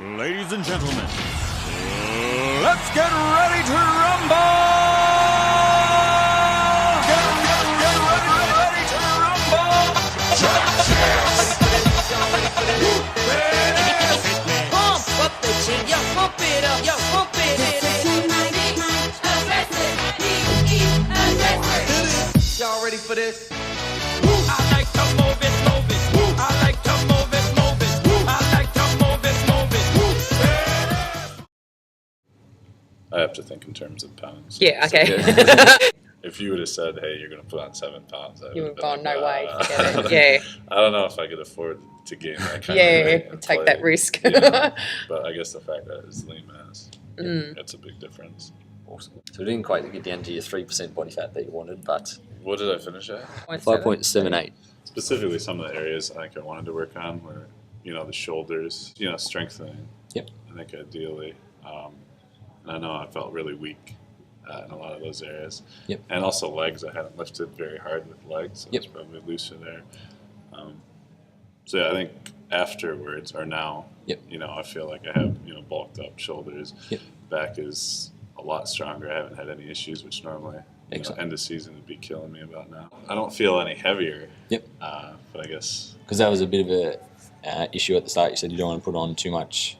Ladies and gentlemen, let's get ready to rumble! Get ready to rumble! Pump up the jig, yo, pump it up, yo, pump it in. Y'all ready for this? I like to move it. I like to move it. I like to move it. I have to think in terms of pounds. Yeah, okay. If you would have said, hey, you're going to put on 7 pounds, I You would would have have gone, no way, "Ah." forget it. Yeah. I don't know if I could afford to gain that kind of weight and take play. that risk. Yeah. But I guess the fact that it's lean mass, that's a big difference. Awesome. So we didn't quite get down to your 3% body fat that you wanted, but What did I finish at? 5.78. Specifically, some of the areas I think I wanted to work on were, the shoulders, strengthening. Yep. I think ideally. And I know I felt really weak in a lot of those areas. Yep. And also legs. I hadn't lifted very hard with legs, so Yep. it's probably looser there. So yeah, I think afterwards or now, Yep. I feel like I have, bulked up shoulders. Yep. Back is a lot stronger. I haven't had any issues, which normally Excellent. end of season would be killing me about now. I don't feel any heavier. Yep. But I guess. Because that was a bit of a issue at the start. You said you don't want to put on too much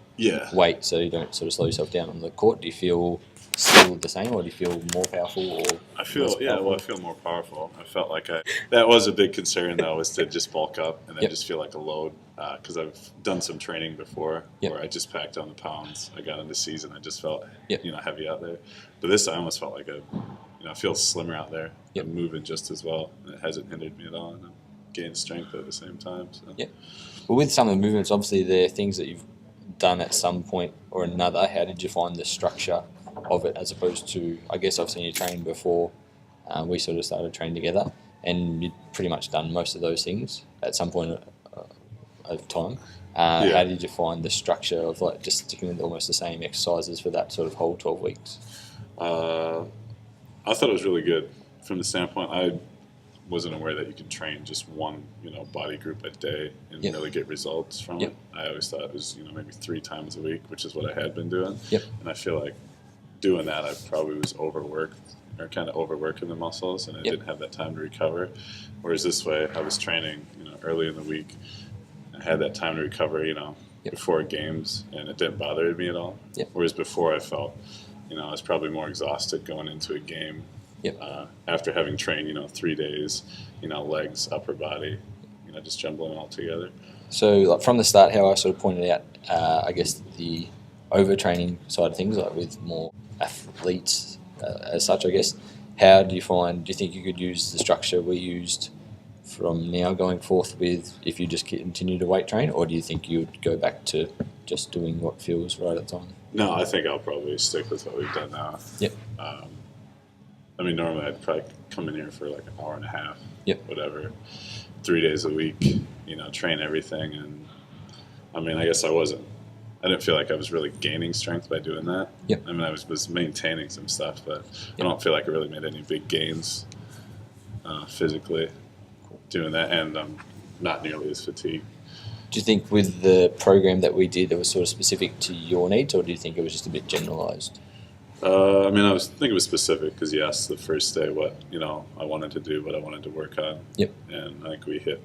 weight so you don't sort of slow yourself down on the court. Do you feel still the same, or do you feel more powerful? Or I feel I feel more powerful. I felt like that was a big concern though, was to just bulk up and then just feel like a load, because I've done some training before where I just packed on the pounds. I got into season, I just felt heavy out there, but this I almost felt like I feel slimmer out there. I'm moving just as well, and it hasn't hindered me at all, and I'm gaining strength at the same time. So. Well, with some of the movements, obviously there are things that you've done at some point or another. How did you find the structure of it, as opposed to, I guess I've seen you train before. We sort of started training together, and you'd pretty much done most of those things at some point over time. How did you find the structure of like just sticking with almost the same exercises for that sort of whole 12 weeks? I thought it was really good from the standpoint I wasn't aware that you could train just one body group a day and really get results from it. I always thought it was maybe 3 times a week, which is what I had been doing. And I feel like doing that I probably was overworked or kind of overworking the muscles, and I didn't have that time to recover. Whereas this way I was training early in the week. I had that time to recover before games, and it didn't bother me at all. Whereas before I felt I was probably more exhausted going into a game. After having trained, 3 days, legs, upper body, just jumbling all together. So, like from the start, how I sort of pointed out, I guess the overtraining side of things, like with more athletes as such, I guess. How do you think you could use the structure we used from now going forth with if you just continue to weight train, or do you think you would go back to just doing what feels right at the time? No, I think I'll probably stick with what we've done now. I mean, normally I'd probably come in here for like an hour and a half, whatever, 3 days a week, train everything. And I mean, I guess I didn't feel like I was really gaining strength by doing that. I mean, I was maintaining some stuff, but I don't feel like I really made any big gains physically doing that, and I'm not nearly as fatigued. Do you think with the program that we did, it was sort of specific to your needs, or do you think it was just a bit generalised? I mean, I think it was specific because you asked the first day what I wanted to do, what I wanted to work on, and I think we hit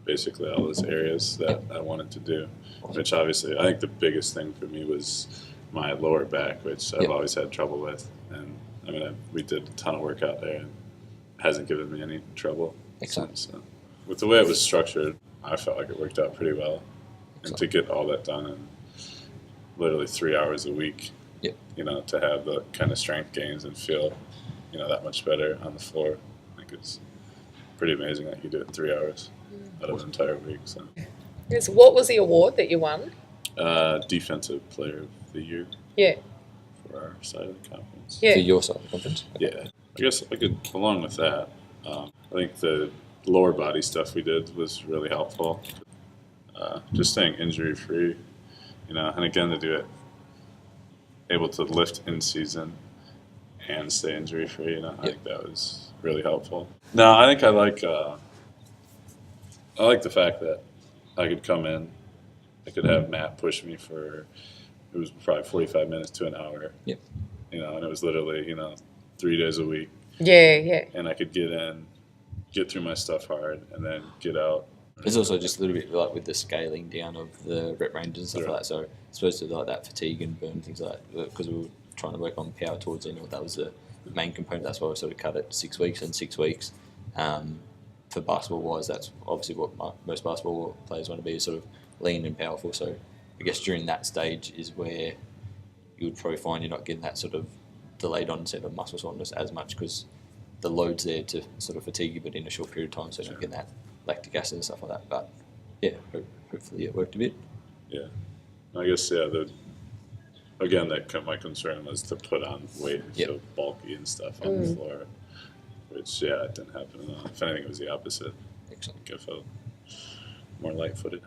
basically all those areas that I wanted to do. Which obviously, I think the biggest thing for me was my lower back, which I've always had trouble with, and I mean, we did a ton of work out there, and it hasn't given me any trouble. Excellent. Since. So, with the way it was structured, I felt like it worked out pretty well, and to get all that done in literally 3 hours a week. To have the kind of strength gains and feel, that much better on the floor. I think it's pretty amazing that you do it in 3 hours out of an entire week. So. Yes. What was the award that you won? Defensive Player of the Year. For our side of the conference. For your side of the conference? Okay. I guess I could, along with that, I think the lower body stuff we did was really helpful. Just staying injury free, and again to do it. Able to lift in season and stay injury free, I think that was really helpful. No, I think I like the fact that I could come in, I could have Matt push me for, it was probably 45 minutes to an hour. Yep. You know, and it was literally, 3 days a week. Yeah, yeah. And I could get in, get through my stuff hard, and then get out. There's also just a little bit like with the scaling down of the rep ranges and stuff Yeah. like that. So supposed to like that fatigue and burn things like that, because we were trying to work on power towards the end. That was the main component. That's why we sort of cut it 6 weeks and 6 weeks. For basketball wise, that's obviously what most basketball players want to be, sort of lean and powerful. So I guess during that stage is where you would probably find you're not getting that sort of delayed onset of muscle soreness as much, because the load's there to sort of fatigue you, but in a short period of time, so you're not getting that lactic acid and stuff like that. But yeah, hopefully it worked a bit. Yeah. I guess, again, my concern was to put on weight and Yep. feel bulky and stuff on the floor, which, it didn't happen at all. If anything, it was the opposite. Excellent. I felt more light-footed.